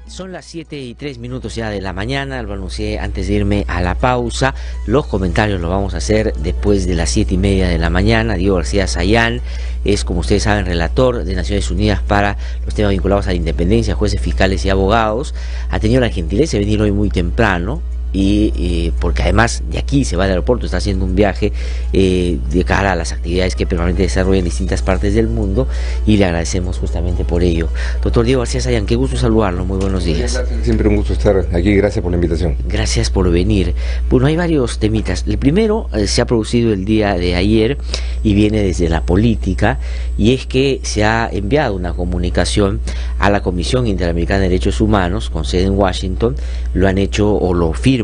Son las 7:03 ya de la mañana, lo anuncié antes de irme a la pausa. Los comentarios los vamos a hacer después de las 7:30 de la mañana. Diego García Sayán es, como ustedes saben, relator de Naciones Unidas para los temas vinculados a la independencia, jueces, fiscales y abogados. Ha tenido la gentileza de venir hoy muy temprano. Porque además de aquí se va al aeropuerto, está haciendo un viaje de cara a las actividades que permanentemente desarrolla en distintas partes del mundo, y le agradecemos justamente por ello. Doctor Diego García Sayán, qué gusto saludarlo, muy buenos días. Siempre un gusto estar aquí, gracias por la invitación. Gracias por venir. Bueno, hay varios temitas. El primero se ha producido el día de ayer y viene desde la política, y es que se ha enviado una comunicación a la Comisión Interamericana de Derechos Humanos, con sede en Washington. Lo han hecho o lo firman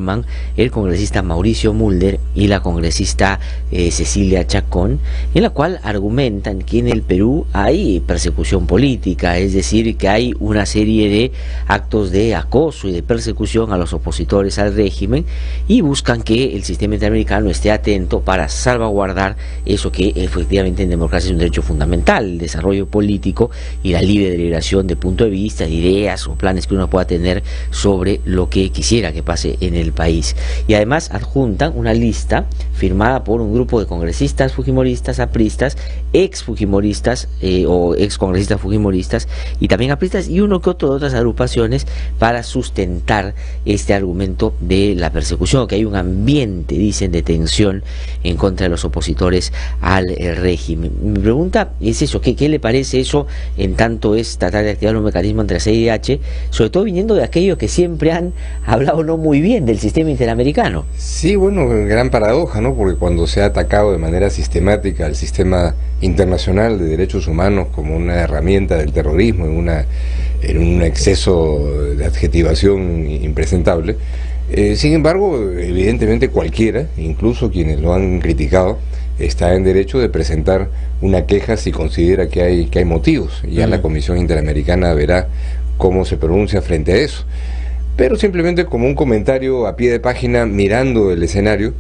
el congresista Mauricio Mulder y la congresista Cecilia Chacón, en la cual argumentan que en el Perú hay persecución política, es decir, que hay una serie de actos de acoso y de persecución a los opositores al régimen, y buscan que el sistema interamericano esté atento para salvaguardar eso que efectivamente en democracia es un derecho fundamental, el desarrollo político y la libre deliberación de punto de vista, de ideas o planes que uno pueda tener sobre lo que quisiera que pase en el país. Y además adjuntan una lista firmada por un grupo de congresistas fujimoristas, apristas, ex fujimoristas o ex congresistas fujimoristas y también apristas, y uno que otro de otras agrupaciones, para sustentar este argumento de la persecución, que hay un ambiente, dicen, de tensión en contra de los opositores al régimen. Mi pregunta es eso, ¿qué le parece eso, en tanto es tratar de activar un mecanismo entre CIDH, sobre todo viniendo de aquellos que siempre han hablado no muy bien del sistema interamericano? Sí, bueno, gran paradoja, ¿no? Porque cuando se ha atacado de manera sistemática al sistema internacional de derechos humanos como una herramienta del terrorismo, en un exceso de adjetivación impresentable, sin embargo, evidentemente cualquiera, incluso quienes lo han criticado, está en derecho de presentar una queja si considera que hay motivos. Ya la Comisión Interamericana verá cómo se pronuncia frente a eso. Pero simplemente como un comentario a pie de página, mirando el escenario,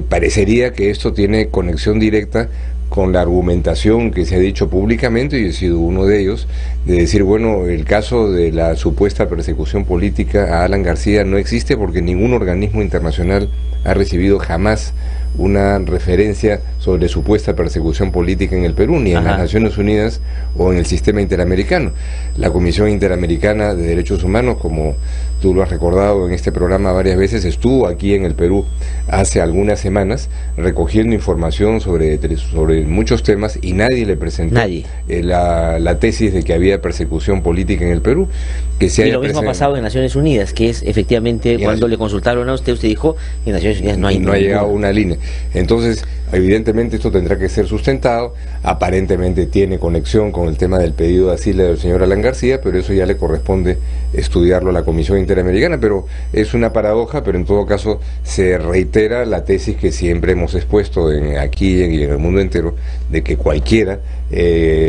parecería que esto tiene conexión directa con la argumentación que se ha dicho públicamente, y he sido uno de ellos, de decir, bueno, el caso de la supuesta persecución política a Alan García no existe porque ningún organismo internacional ha recibido jamás una referencia sobre supuesta persecución política en el Perú, ni en las Naciones Unidas o en el sistema interamericano. La Comisión Interamericana de Derechos Humanos, como tú lo has recordado en este programa varias veces, estuvo aquí en el Perú hace algunas semanas recogiendo información sobre muchos temas, y nadie le presentó la tesis de que había persecución política en el Perú. Y lo mismo ha pasado en Naciones Unidas, que es efectivamente cuando le consultaron a usted dijo, en Naciones Unidas no ha llegado una línea. Entonces, evidentemente esto tendrá que ser sustentado. Aparentemente tiene conexión con el tema del pedido de asilo del señor Alan García, pero eso ya le corresponde estudiarlo a la Comisión Interamericana. Pero es una paradoja, pero en todo caso se reitera la tesis que siempre hemos expuesto aquí y en el mundo entero, de que cualquiera,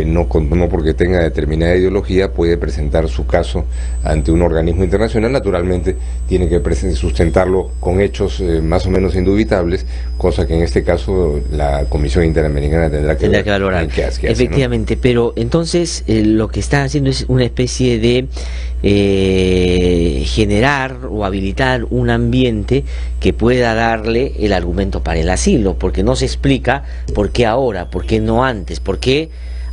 no porque tenga determinada ideología, puede presentar su caso ante un organismo internacional. Naturalmente tiene que sustentarlo con hechos más o menos indubitables, cosa que en este caso la Comisión Interamericana tendrá que valorar qué hace, efectivamente, ¿no? Pero entonces lo que están haciendo es una especie de generar o habilitar un ambiente que pueda darle el argumento para el asilo, porque no se explica por qué ahora, por qué no antes, por qué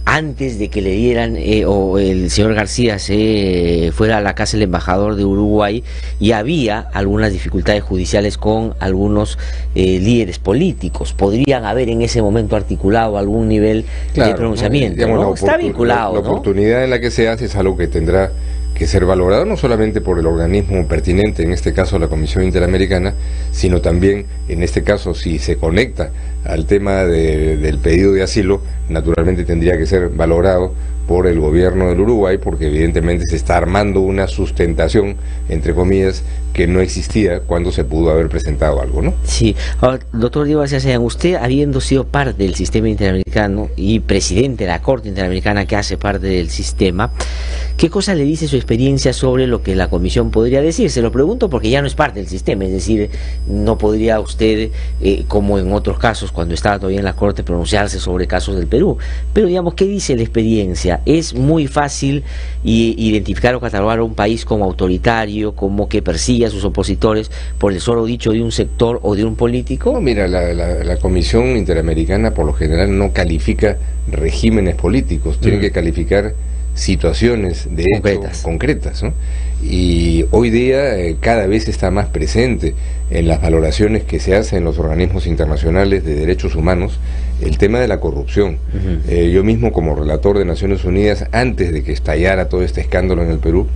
antes de que le dieran o el señor García se fuera a la casa del embajador de Uruguay, y había algunas dificultades judiciales con algunos líderes políticos. Podrían haber en ese momento articulado algún nivel de pronunciamiento, digamos, ¿no? Está vinculado, la oportunidad en la que se hace es algo que tendrá que ser valorado no solamente por el organismo pertinente, en este caso la Comisión Interamericana, sino también, en este caso, si se conecta al tema del pedido de asilo, naturalmente tendría que ser valorado por el gobierno del Uruguay, porque evidentemente se está armando una sustentación, entre comillas, que no existía cuando se pudo haber presentado algo, ¿no? Sí. Ahora, doctor Diego García Sayán, usted, habiendo sido parte del sistema interamericano y presidente de la Corte Interamericana, que hace parte del sistema, ¿qué cosa le dice su experiencia sobre lo que la Comisión podría decir? Se lo pregunto porque ya no es parte del sistema, es decir, no podría usted, como en otros casos, cuando estaba todavía en la Corte, pronunciarse sobre casos del Perú. Pero, digamos, ¿qué dice la experiencia García, es muy fácil identificar o catalogar a un país como autoritario, como que persigue a sus opositores por el solo dicho de un sector o de un político. No, mira, la Comisión Interamericana por lo general no califica regímenes políticos, tiene que calificar situaciones de concretas, ¿no? Y hoy día cada vez está más presente en las valoraciones que se hacen en los organismos internacionales de derechos humanos el tema de la corrupción. Yo mismo, como relator de Naciones Unidas, antes de que estallara todo este escándalo en el Perú,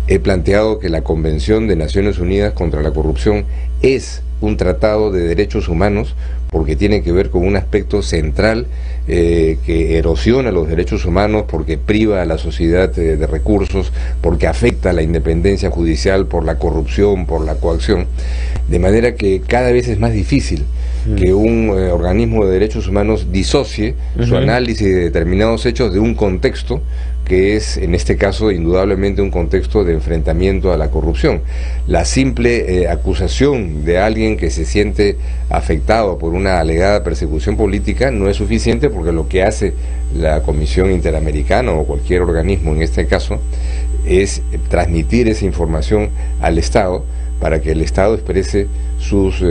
he planteado que la Convención de Naciones Unidas contra la Corrupción es un tratado de derechos humanos porque tiene que ver con un aspecto central que erosiona los derechos humanos, porque priva a la sociedad de recursos, porque afecta a la independencia judicial por la corrupción, por la coacción, de manera que cada vez es más difícil que un organismo de derechos humanos disocie su análisis de determinados hechos de un contexto que es, en este caso, indudablemente un contexto de enfrentamiento a la corrupción. La simple acusación de alguien que se siente afectado por una alegada persecución política no es suficiente, porque lo que hace la Comisión Interamericana o cualquier organismo en este caso es transmitir esa información al Estado para que el Estado exprese sus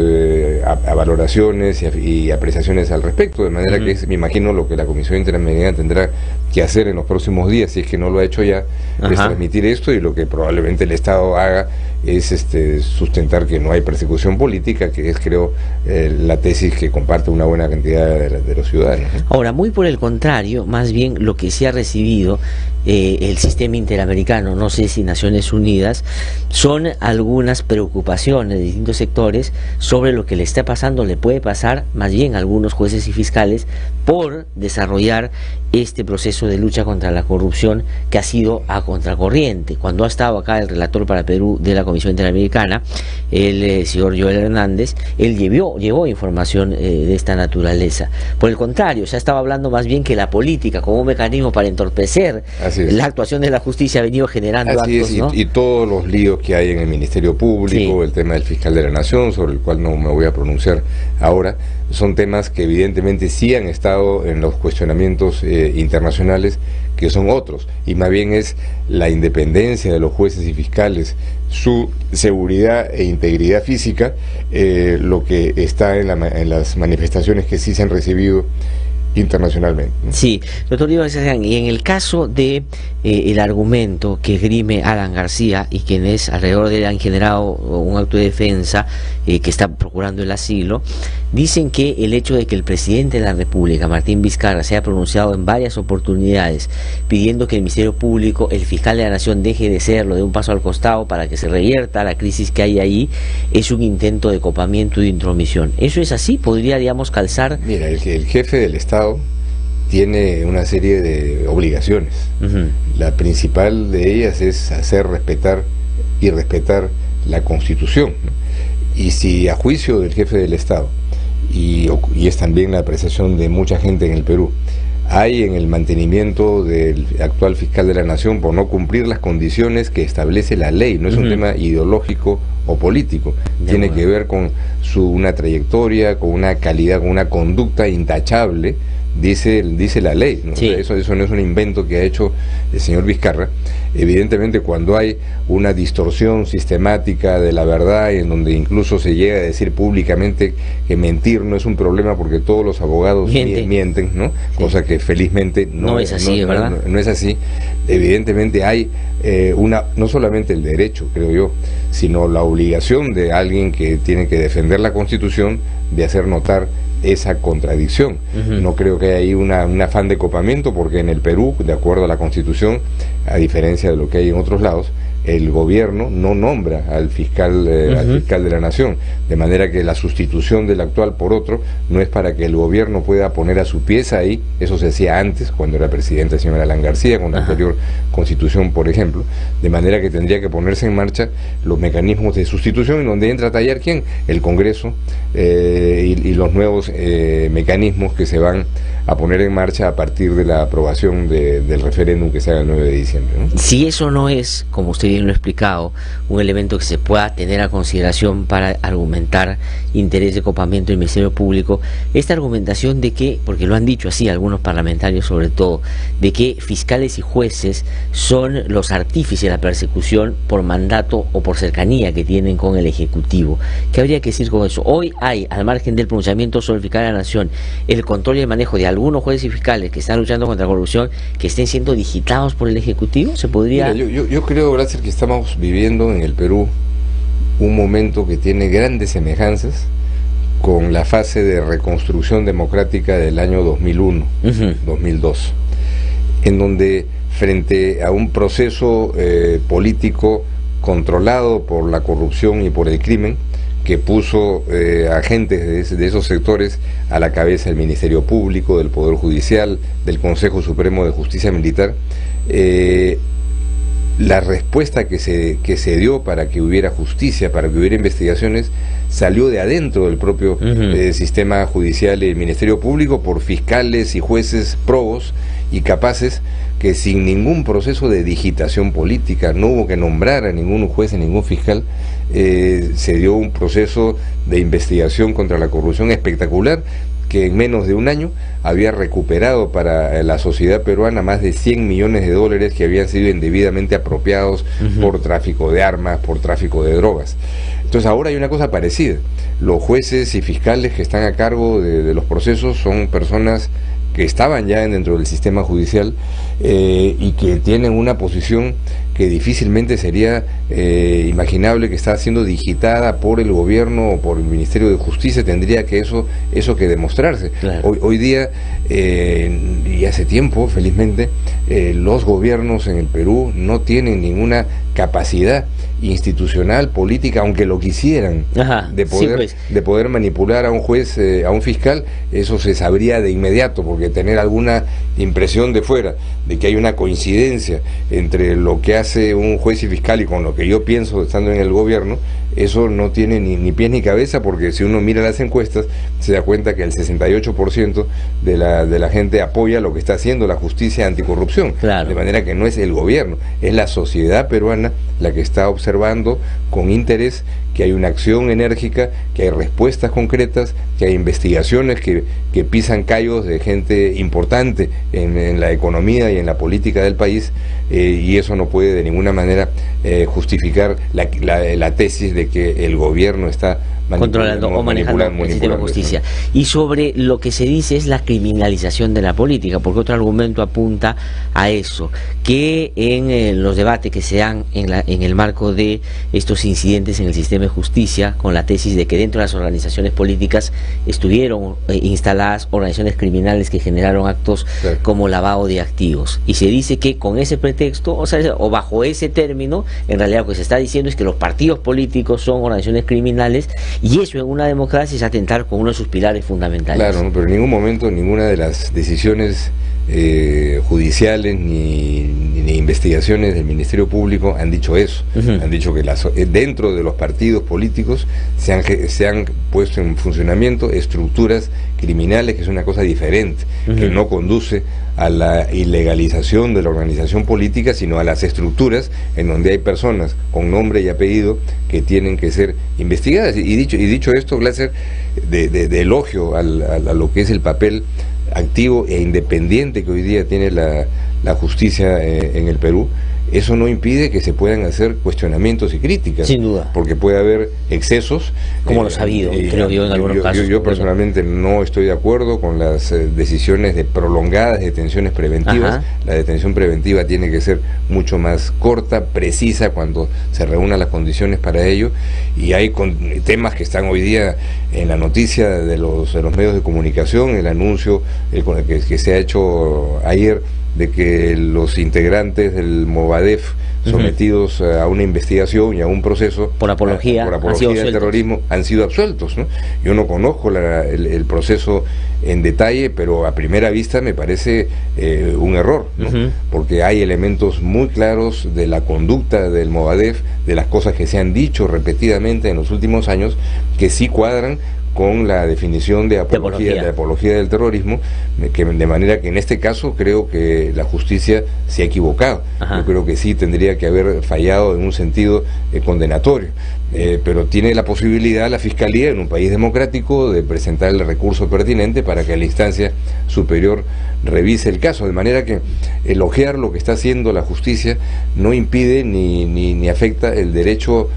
valoraciones y apreciaciones al respecto, de manera que es, me imagino, lo que la Comisión Interamericana tendrá que hacer en los próximos días, si es que no lo ha hecho ya, es transmitir esto, y lo que probablemente el Estado haga es sustentar que no hay persecución política, que es, creo, la tesis que comparte una buena cantidad de los ciudadanos, ¿no? Ahora, muy por el contrario, más bien lo que se ha recibido el sistema interamericano, no sé si Naciones Unidas, son algunas preocupaciones de distintos sectores sobre lo que le está pasando, le puede pasar más bien a algunos jueces y fiscales por desarrollar este proceso de lucha contra la corrupción que ha sido a contracorriente. Cuando ha estado acá el relator para Perú de la Comisión Interamericana, el señor Joel Hernández, él llevó información de esta naturaleza. Por el contrario, se ha estado hablando más bien que la política como un mecanismo para entorpecer la actuación de la justicia ha venido generando actos, ¿no? Y todos los líos que hay en el Ministerio Público, el tema del fiscal de la Nación, sobre el cual no me voy a pronunciar ahora, son temas que evidentemente sí han estado en los cuestionamientos internacionales, que son otros, y más bien es la independencia de los jueces y fiscales, su seguridad e integridad física, lo que está en las manifestaciones que sí se han recibido internacionalmente, ¿no? Sí, doctor Diego, y en el caso de el argumento que esgrime Alan García y quienes alrededor de él han generado un acto de defensa que está procurando el asilo, dicen que el hecho de que el presidente de la República, Martín Vizcarra, se haya pronunciado en varias oportunidades pidiendo que el Ministerio Público, el fiscal de la Nación, deje de serlo, de un paso al costado para que se revierta la crisis que hay ahí, es un intento de copamiento y de intromisión. ¿Eso es así? ¿Podría, digamos, calzar? Mira, el jefe del Estado tiene una serie de obligaciones. La principal de ellas es hacer respetar y respetar la Constitución, ¿no? Y si a juicio del jefe del Estado, y es también la apreciación de mucha gente en el Perú, hay en el mantenimiento del actual fiscal de la Nación por no cumplir las condiciones que establece la ley, no es un tema ideológico o político, tiene que ver con una trayectoria, con una calidad, con una conducta intachable, dice la ley, ¿no? O sea, eso no es un invento que ha hecho el señor Vizcarra. Evidentemente, cuando hay una distorsión sistemática de la verdad, en donde incluso se llega a decir públicamente que mentir no es un problema porque todos los abogados mienten, ¿no? Cosa que felizmente no es así, ¿verdad? No es así. Evidentemente hay no solamente el derecho, creo yo, sino la obligación de alguien que tiene que defender la Constitución de hacer notar esa contradicción. No creo que haya ahí un afán de copamiento, porque en el Perú, de acuerdo a la Constitución, a diferencia de lo que hay en otros lados, el gobierno no nombra al fiscal de la Nación, de manera que la sustitución del actual por otro no es para que el gobierno pueda poner a su pieza ahí. Eso se hacía antes, cuando era presidente el señor Alan García, con la anterior Constitución, por ejemplo, de manera que tendría que ponerse en marcha los mecanismos de sustitución, en donde entra a tallar ¿quién? El Congreso, y los nuevos mecanismos que se van a poner en marcha a partir de la aprobación del referéndum que se haga el 9 de diciembre, ¿no? Si eso no es, como usted bien lo he explicado, un elemento que se pueda tener a consideración para argumentar interés de copamiento del Ministerio Público, esta argumentación de que, porque lo han dicho así algunos parlamentarios sobre todo, de que fiscales y jueces son los artífices de la persecución por mandato o por cercanía que tienen con el Ejecutivo. ¿Qué habría que decir con eso? Hoy hay, al margen del pronunciamiento sobre el fiscal de la Nación, el control y el manejo de algunos jueces y fiscales que están luchando contra la corrupción, que estén siendo digitados por el Ejecutivo. ¿Se podría...? Mira, yo creo, gracias, que estamos viviendo en el Perú un momento que tiene grandes semejanzas con la fase de reconstrucción democrática del año 2001, 2002, en donde frente a un proceso político controlado por la corrupción y por el crimen, que puso agentes de esos sectores a la cabeza del Ministerio Público, del Poder Judicial, del Consejo Supremo de Justicia Militar, la respuesta que se dio para que hubiera justicia, para que hubiera investigaciones, salió de adentro del propio sistema judicial y el Ministerio Público, por fiscales y jueces probos y capaces, que sin ningún proceso de digitación política, no hubo que nombrar a ningún juez, a ningún fiscal, se dio un proceso de investigación contra la corrupción espectacular, que en menos de un año había recuperado para la sociedad peruana más de 100 millones de dólares que habían sido indebidamente apropiados por tráfico de armas, por tráfico de drogas. Entonces ahora hay una cosa parecida. Los jueces y fiscales que están a cargo de los procesos son personas que estaban ya dentro del sistema judicial y que tienen una posición que difícilmente sería imaginable que está siendo digitada por el gobierno o por el Ministerio de Justicia. Tendría que eso que demostrarse. Claro. Hoy día, y hace tiempo, felizmente, los gobiernos en el Perú no tienen ninguna capacidad institucional, política, aunque lo quisieran, de poder manipular a un juez, a un fiscal. Eso se sabría de inmediato, porque tener alguna impresión de fuera de que hay una coincidencia entre lo que hace un juez y fiscal y con lo que yo pienso estando en el gobierno, eso no tiene ni pies ni cabeza, porque si uno mira las encuestas se da cuenta que el 68% de la gente apoya lo que está haciendo la justicia anticorrupción. Claro. De manera que no es el gobierno, es la sociedad peruana la que está observando con interés que hay una acción enérgica, que hay respuestas concretas, que hay investigaciones que pisan callos de gente importante en la economía y en la política del país, y eso no puede de ninguna manera justificar la tesis de que el gobierno está controlando o manejando el sistema de justicia. Y sobre lo que se dice es la criminalización de la política, porque otro argumento apunta a eso, que en los debates que se dan en el marco de estos incidentes en el sistema de justicia, con la tesis de que dentro de las organizaciones políticas estuvieron instaladas organizaciones criminales que generaron actos como lavado de activos, y se dice que con ese pretexto, o bajo ese término, en realidad lo que se está diciendo es que los partidos políticos son organizaciones criminales, y eso en una democracia es atentar con uno de sus pilares fundamentales. Claro, ¿no? Pero en ningún momento ninguna de las decisiones judiciales ni investigaciones del Ministerio Público han dicho eso. Han dicho que dentro de los partidos políticos se han puesto en funcionamiento estructuras criminales, que es una cosa diferente, que no conduce a la ilegalización de la organización política, sino a las estructuras en donde hay personas con nombre y apellido que tienen que ser investigadas. Y dicho esto, Glasser, de elogio a lo que es el papel activo e independiente que hoy día tiene la justicia en el Perú, eso no impide que se puedan hacer cuestionamientos y críticas. Sin duda. Porque puede haber excesos. Como lo ha habido, creo yo, en algunos casos. Yo personalmente no estoy de acuerdo con las decisiones de prolongadas detenciones preventivas. La detención preventiva tiene que ser mucho más corta, precisa, cuando se reúnan las condiciones para ello. Y hay temas que están hoy día en la noticia de los medios de comunicación, el anuncio que se ha hecho ayer de que los integrantes del Movadef sometidos a una investigación y a un proceso por apología del terrorismo han sido absueltos, ¿no? Yo no conozco el proceso en detalle, pero a primera vista me parece un error, ¿no? Porque hay elementos muy claros de la conducta del Movadef, de las cosas que se han dicho repetidamente en los últimos años, que sí cuadran con la definición de apología del terrorismo, de manera que en este caso creo que la justicia se ha equivocado. Yo creo que sí tendría que haber fallado en un sentido condenatorio, pero tiene la posibilidad la Fiscalía, en un país democrático, de presentar el recurso pertinente para que la instancia superior revise el caso, de manera que elogiar lo que está haciendo la justicia no impide ni afecta el derecho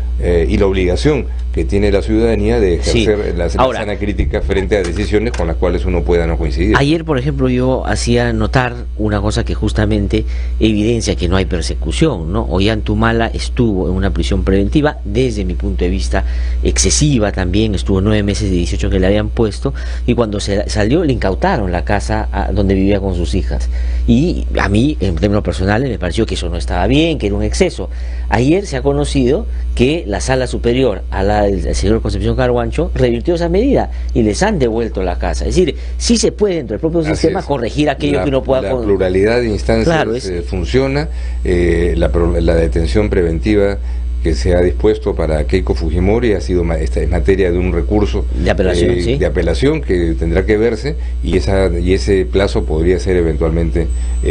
y la obligación que tiene la ciudadanía de ejercer la sana crítica frente a decisiones con las cuales uno pueda no coincidir. Ayer, por ejemplo, yo hacía notar una cosa que justamente evidencia que no hay persecución, ¿no? Ollantumala estuvo en una prisión preventiva, desde mi punto de vista excesiva también, estuvo 9 meses de 18 que le habían puesto, y cuando se salió le incautaron la casa donde vivía con sus hijas. Y a mí, en términos personales, me pareció que eso no estaba bien, que era un exceso. Ayer se ha conocido que la sala superior el señor Concepción Carhuancho revirtió esa medida y les han devuelto la casa. Es decir, sí se puede dentro del propio sistema corregir aquello que uno pueda... La pluralidad de instancias funciona, la detención preventiva que se ha dispuesto para Keiko Fujimori ha sido es materia de un recurso de apelación que tendrá que verse, y ese plazo podría ser eventualmente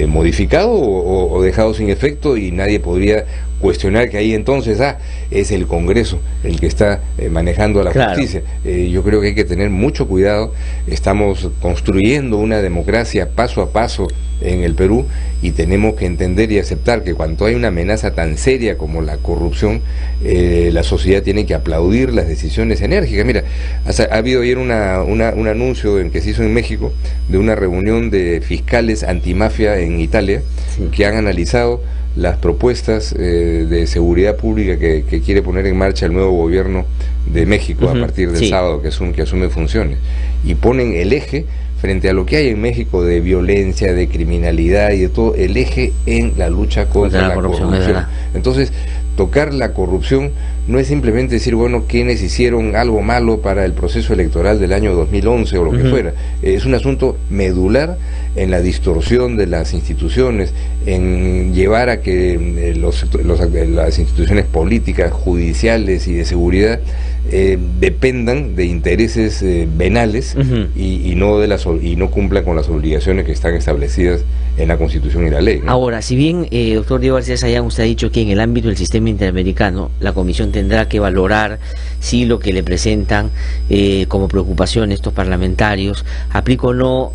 modificado o dejado sin efecto, y nadie podría cuestionar que ahí entonces es el Congreso el que está manejando a la justicia. Yo creo que hay que tener mucho cuidado. Estamos construyendo una democracia paso a paso en el Perú, y tenemos que entender y aceptar que cuando hay una amenaza tan seria como la corrupción, la sociedad tiene que aplaudir las decisiones enérgicas. Mira, ha habido ayer un anuncio que se hizo en México de una reunión de fiscales antimafia en Italia, que han analizado las propuestas de seguridad pública que quiere poner en marcha el nuevo gobierno de México a partir del sábado que asume funciones, y ponen el eje frente a lo que hay en México de violencia, de criminalidad y de todo, el eje en la lucha contra la corrupción. Entonces, tocar la corrupción no es simplemente decir, bueno, quienes hicieron algo malo para el proceso electoral del año 2011 o lo que fuera. Es un asunto medular en la distorsión de las instituciones, en llevar a que las instituciones políticas, judiciales y de seguridad dependan de intereses venales y no cumplan con las obligaciones que están establecidas en la Constitución y la ley, ¿no? Ahora, si bien, doctor Diego García Sayán, usted ha dicho que en el ámbito del sistema interamericano la Comisión tendrá que valorar si lo que le presentan como preocupación estos parlamentarios aplica o no,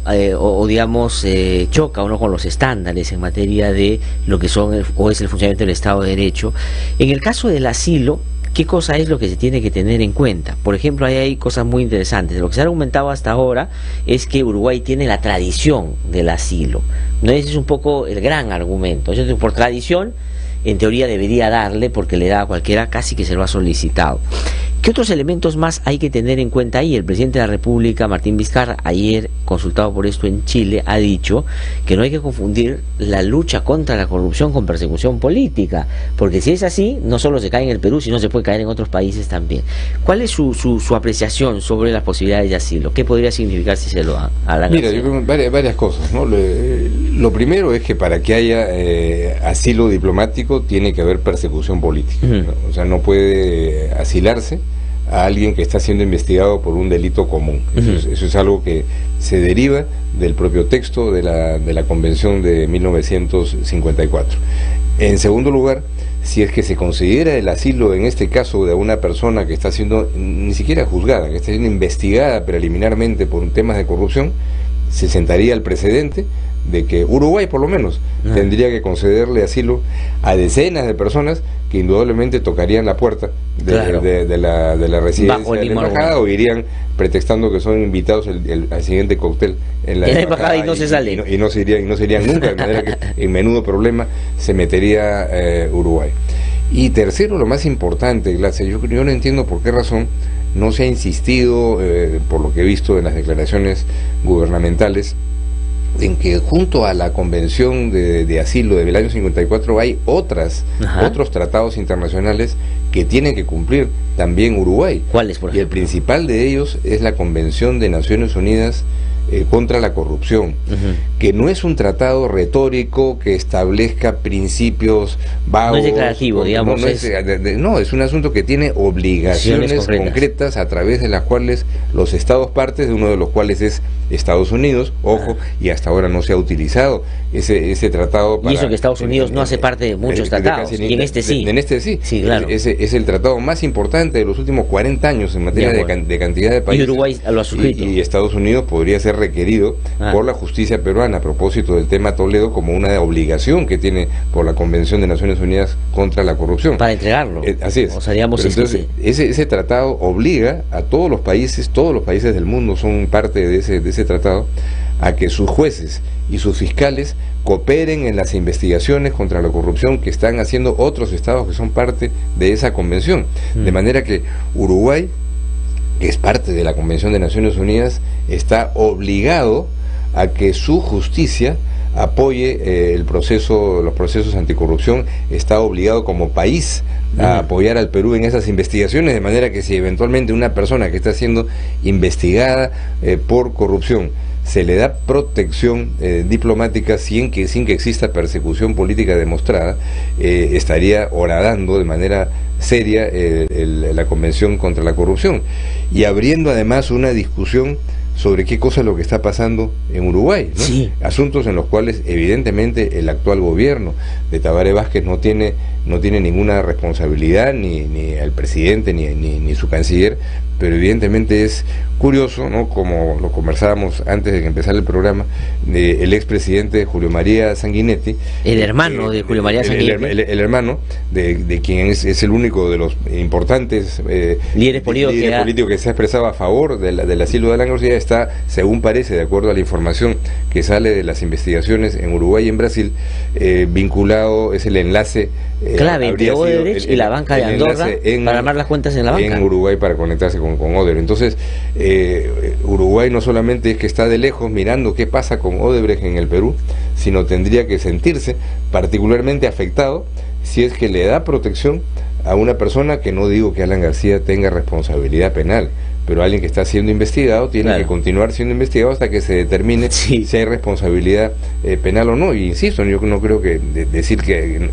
digamos, choca o no con los estándares en materia de lo que son o es el funcionamiento del Estado de Derecho. En el caso del asilo, ¿qué cosa es lo que se tiene que tener en cuenta? Por ejemplo, ahí hay cosas muy interesantes. Lo que se ha argumentado hasta ahora es que Uruguay tiene la tradición del asilo, ¿no? Ese es un poco el gran argumento. Entonces, por tradición, en teoría debería darle, porque le da a cualquiera, casi que se lo ha solicitado. ¿Qué otros elementos más hay que tener en cuenta ahí? El presidente de la República, Martín Vizcarra, ayer consultado por esto en Chile, ha dicho que no hay que confundir la lucha contra la corrupción con persecución política, porque si es así, no solo se cae en el Perú, sino se puede caer en otros países también. ¿Cuál es su apreciación sobre las posibilidades de asilo? ¿Qué podría significar si se lo dan a la nación? Mira, yo creo varias cosas, ¿no? Lo primero es que para que haya asilo diplomático tiene que haber persecución política, ¿no? O sea, no puede asilarse a alguien que está siendo investigado por un delito común. Eso es algo que se deriva del propio texto de la Convención de 1954. En segundo lugar, si es que se considera el asilo en este caso de una persona que está siendo ni siquiera juzgada, que está siendo investigada preliminarmente por temas de corrupción, se sentaría el precedente de que Uruguay, por lo menos, tendría que concederle asilo a decenas de personas que indudablemente tocarían la puerta de la residencia de la embajada, o irían pretextando que son invitados al siguiente cóctel en la embajada y no se salen. Y no se irían nunca, de manera que en menudo problema se metería Uruguay. Y tercero, lo más importante, Glacia, yo no entiendo por qué razón no se ha insistido, por lo que he visto en las declaraciones gubernamentales, en que junto a la Convención de Asilo del año 54 hay otros tratados internacionales que tienen que cumplir también Uruguay. ¿Cuáles, por ejemplo? Y el principal de ellos es la Convención de Naciones Unidas contra la corrupción, que no es un tratado retórico que establezca principios vagos. No es declarativo, digamos. No, es un asunto que tiene obligaciones concretas a través de las cuales los estados partes, de uno de los cuales es Estados Unidos, ojo, y hasta ahora no se ha utilizado ese tratado. Y eso que Estados Unidos no hace parte de muchos tratados, y en este sí. En este sí. Sí, claro. Es el tratado más importante de los últimos 40 años en materia de cantidad de países. Y Uruguay lo ha suscrito. Y Estados Unidos podría ser requerido por la justicia peruana a propósito del tema Toledo como una obligación que tiene por la Convención de Naciones Unidas contra la corrupción. Para entregarlo. Así es. O sea, digamos, entonces, ese tratado obliga a todos los países del mundo son parte de ese tratado, a que sus jueces y sus fiscales cooperen en las investigaciones contra la corrupción que están haciendo otros estados que son parte de esa convención. De manera que Uruguay, que es parte de la Convención de Naciones Unidas, está obligado a que su justicia apoye los procesos anticorrupción, está obligado como país a apoyar al Perú en esas investigaciones, de manera que si eventualmente una persona que está siendo investigada por corrupción se le da protección diplomática sin que exista persecución política demostrada, estaría horadando de manera seria la Convención contra la Corrupción, y abriendo además una discusión sobre qué cosa es lo que está pasando en Uruguay, ¿no? Sí. Asuntos en los cuales evidentemente el actual gobierno de Tabaré Vázquez no tiene ninguna responsabilidad, ni el presidente ni su canciller, pero evidentemente es curioso, ¿no? Como lo conversábamos antes de que empezara el programa, el expresidente Julio María Sanguinetti, el hermano de Julio María Sanguinetti, el hermano de quien es el único de los importantes líderes políticos que se ha expresado a favor del asilo de Alan García, está, según parece, de acuerdo a la información que sale de las investigaciones en Uruguay y en Brasil, vinculado, es el enlace clave entre Odebrecht y la banca de Andorra para armar las cuentas en la banca. En Uruguay para conectarse con Odebrecht. Entonces, Uruguay no solamente es que está de lejos mirando qué pasa con Odebrecht en el Perú, sino tendría que sentirse particularmente afectado si es que le da protección a una persona que, no digo que Alan García tenga responsabilidad penal, pero alguien que está siendo investigado tiene que continuar siendo investigado hasta que se determine si hay responsabilidad penal o no. Y insisto, yo no creo que decir que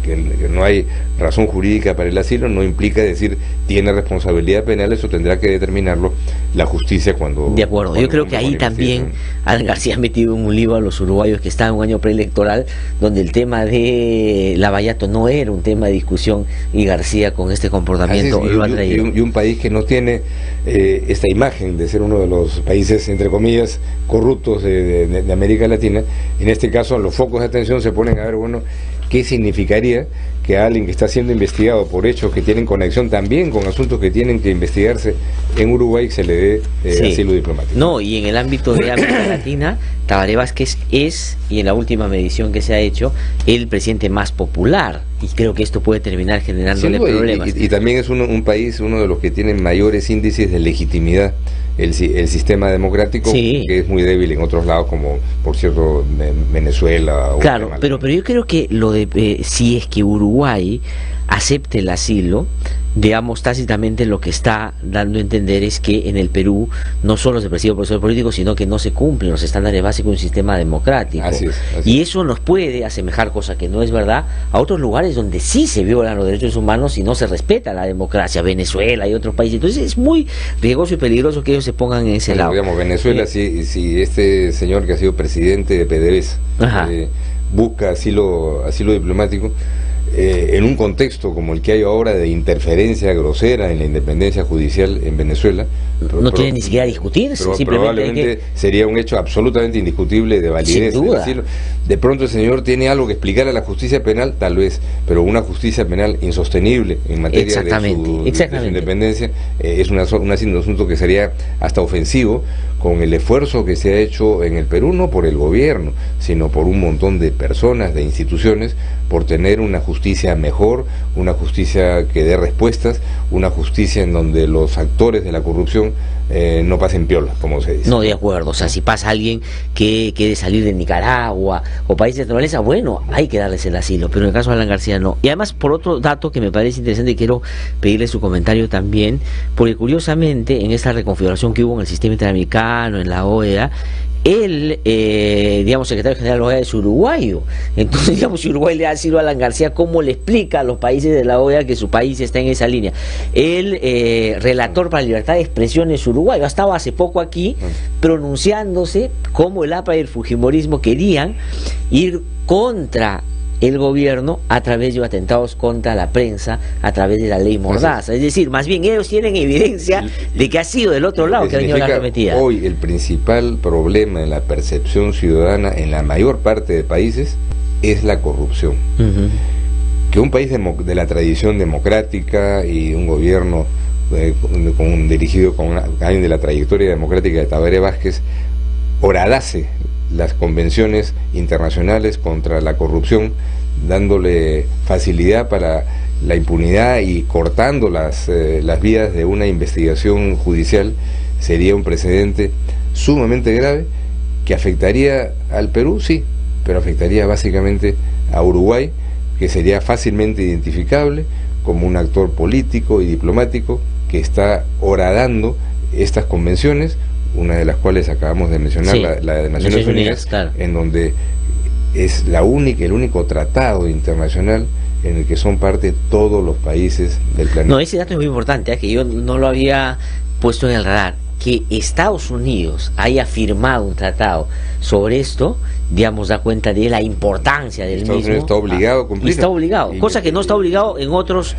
no hay razón jurídica para el asilo no implica decir tiene responsabilidad penal. Eso tendrá que determinarlo la justicia cuando... De acuerdo, yo creo que ahí también Alan García ha metido en un lío a los uruguayos que están en un año preelectoral donde el tema de Lavallato no era un tema de discusión, y García con este comportamiento lo ha traído. Y un país que no tiene esta imagen de ser uno de los países, entre comillas, corruptos de América Latina, en este caso los focos de atención se ponen a ver, bueno, ¿qué significaría que a alguien que está siendo investigado por hechos que tienen conexión también con asuntos que tienen que investigarse en Uruguay se le dé asilo diplomático? No, y en el ámbito de América Latina, Tabaré Vázquez es, y en la última medición que se ha hecho, el presidente más popular, y creo que esto puede terminar generándole problemas. Y también es un país, uno de los que tienen mayores índices de legitimidad, el sistema democrático, que es muy débil en otros lados, como por cierto Venezuela. Claro, pero yo creo que lo de si es que Uruguay acepte el asilo, digamos tácitamente lo que está dando a entender es que en el Perú no solo se persigue procesos políticos, sino que no se cumplen los estándares básicos de un sistema democrático. Así es. Y eso nos puede asemejar, cosa que no es verdad, a otros lugares donde sí se violan los derechos humanos y no se respeta la democracia, Venezuela y otros países. Entonces es muy riesgoso y peligroso que ellos se pongan en ese lado. Digamos, Venezuela, si este señor que ha sido presidente de PDVSA busca asilo diplomático, en un contexto como el que hay ahora de interferencia grosera en la independencia judicial en Venezuela, no tiene ni siquiera discutirse, simplemente probablemente sería un hecho absolutamente indiscutible de validez del asilo. De pronto el señor tiene algo que explicar a la justicia penal, tal vez, pero una justicia penal insostenible en materia de su independencia es un asunto que sería hasta ofensivo con el esfuerzo que se ha hecho en el Perú, no por el gobierno, sino por un montón de personas, de instituciones, por tener una justicia mejor, una justicia que dé respuestas, una justicia en donde los actores de la corrupción no pasen piola, como se dice. No, de acuerdo, o sea, si pasa alguien que quiere salir de Nicaragua o países de naturaleza, bueno, hay que darles el asilo, pero en el caso de Alan García no. Y además, por otro dato que me parece interesante, y quiero pedirle su comentario también, porque curiosamente en esta reconfiguración que hubo en el sistema interamericano, en la OEA, el, digamos, secretario general de la OEA es uruguayo. Entonces, digamos, si Uruguay le ha sido a Alan García, ¿cómo le explica a los países de la OEA que su país está en esa línea? El relator para la libertad de expresión es uruguayo. Ha estado hace poco aquí pronunciándose como el APRA y el fujimorismo querían ir contra el gobierno a través de atentados contra la prensa, a través de la ley Mordaza. Es decir, más bien ellos tienen evidencia de que ha sido del otro lado que ha venido la arremetida. Hoy el principal problema en la percepción ciudadana en la mayor parte de países es la corrupción. Que un país de la tradición democrática y un gobierno dirigido con años de la trayectoria democrática de Tabaré Vázquez horadase las convenciones internacionales contra la corrupción, dándole facilidad para la impunidad y cortando las vías de una investigación judicial, sería un precedente sumamente grave que afectaría al Perú, sí, pero afectaría básicamente a Uruguay, que sería fácilmente identificable como un actor político y diplomático que está horadando estas convenciones, una de las cuales acabamos de mencionar, sí, la de Naciones Unidas, claro, en donde es el único tratado internacional en el que son parte todos los países del planeta. No, ese dato es muy importante, que yo no lo había puesto en el radar. Que Estados Unidos haya firmado un tratado sobre esto, digamos, da cuenta de la importancia del Estados mismo. Unidos está obligado a cumplir. Está obligado, cosa que no está obligado en otros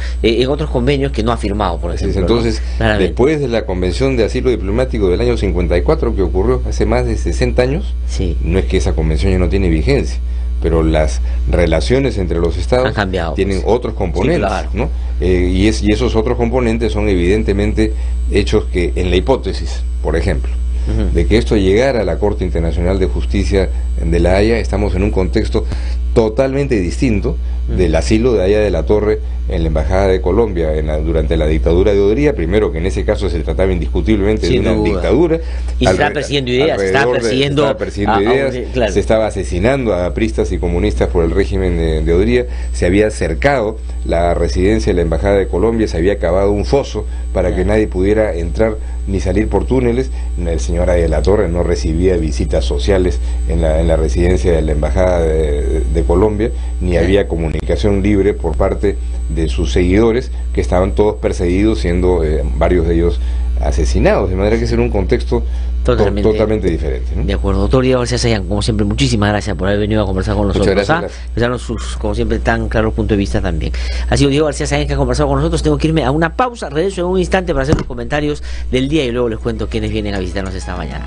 convenios que no ha firmado, por ejemplo. Entonces, ¿no? Después de la Convención de Asilo Diplomático del año 54, que ocurrió hace más de 60 años, sí, no es que esa convención ya no tiene vigencia, pero las relaciones entre los estados tienen otros componentes, sí, claro, ¿no? Y esos otros componentes son evidentemente hechos que, en la hipótesis, por ejemplo, de que esto llegara a la Corte Internacional de Justicia de La Haya, estamos en un contexto totalmente distinto del asilo de Haya de la Torre en la Embajada de Colombia durante la dictadura de Odría. Primero, que en ese caso se trataba indiscutiblemente de una dictadura. Y se estaba persiguiendo ideas, claro, se estaba asesinando a apristas y comunistas por el régimen de Odría, se había cercado la residencia de la Embajada de Colombia, se había cavado un foso para que nadie pudiera entrar ni salir por túneles. El señor Haya de la Torre no recibía visitas sociales en la residencia de la Embajada de Colombia, ni había comunicación libre por parte de sus seguidores, que estaban todos perseguidos, siendo varios de ellos asesinados, de manera que es en un contexto totalmente diferente, ¿no? De acuerdo, doctor Diego García Sayán, como siempre, muchísimas gracias por haber venido a conversar con nosotros. Muchas gracias. Darnos sus, como siempre, tan claros puntos de vista también. Ha sido Diego García Sayán que ha conversado con nosotros. Tengo que irme a una pausa, regreso en un instante para hacer los comentarios del día y luego les cuento quiénes vienen a visitarnos esta mañana.